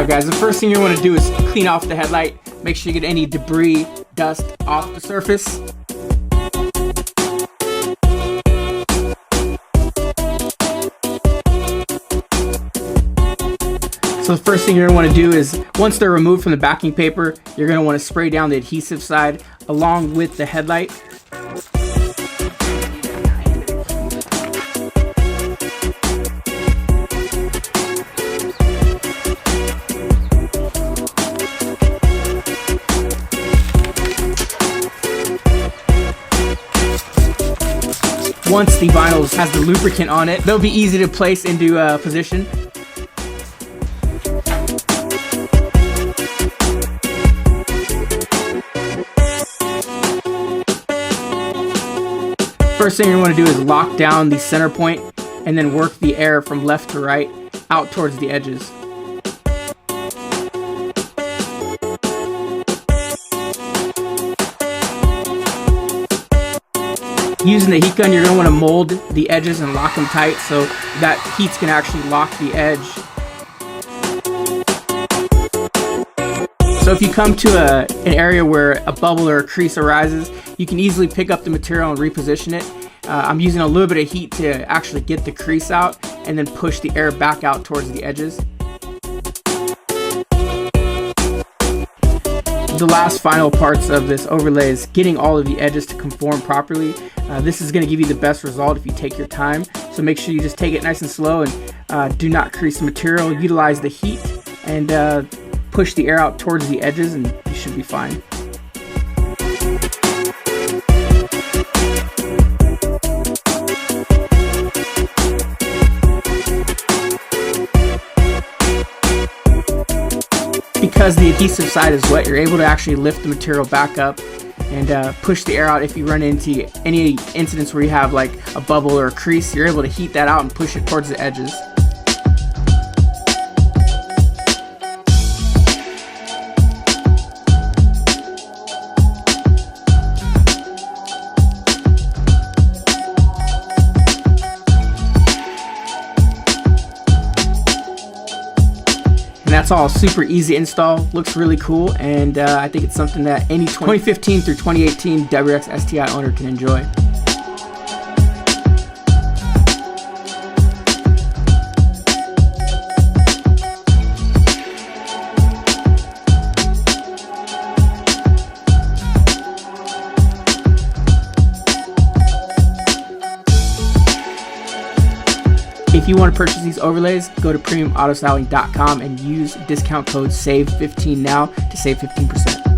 Alright guys, the first thing you want to do is clean off the headlight. Make sure you get any debris, dust off the surface. So the first thing you're going to want to do is, once they're removed from the backing paper, you're going to want to spray down the adhesive side along with the headlight. Once the vinyl has the lubricant on it, they'll be easy to place into position. First thing you want to do is lock down the center point and then work the air from left to right out towards the edges. Using the heat gun, you're going to want to mold the edges and lock them tight so that heat's going to actually lock the edge. So if you come to an area where a bubble or a crease arises, you can easily pick up the material and reposition it. I'm using a little bit of heat to actually get the crease out and then push the air back out towards the edges. The last final parts of this overlay is getting all of the edges to conform properly. This is going to give you the best result if you take your time. So make sure you just take it nice and slow and do not crease the material. Utilize the heat and push the air out towards the edges and you should be fine. Because the adhesive side is wet, you're able to actually lift the material back up and push the air out. If you run into any incidents where you have like a bubble or a crease, you're able to heat that out and push it towards the edges. And that's all super easy install, looks really cool, and I think it's something that any 2015 through 2018 WRX STI owner can enjoy. If you want to purchase these overlays, go to premiumautostyling.com and use discount code SAVE15 now to save 15%.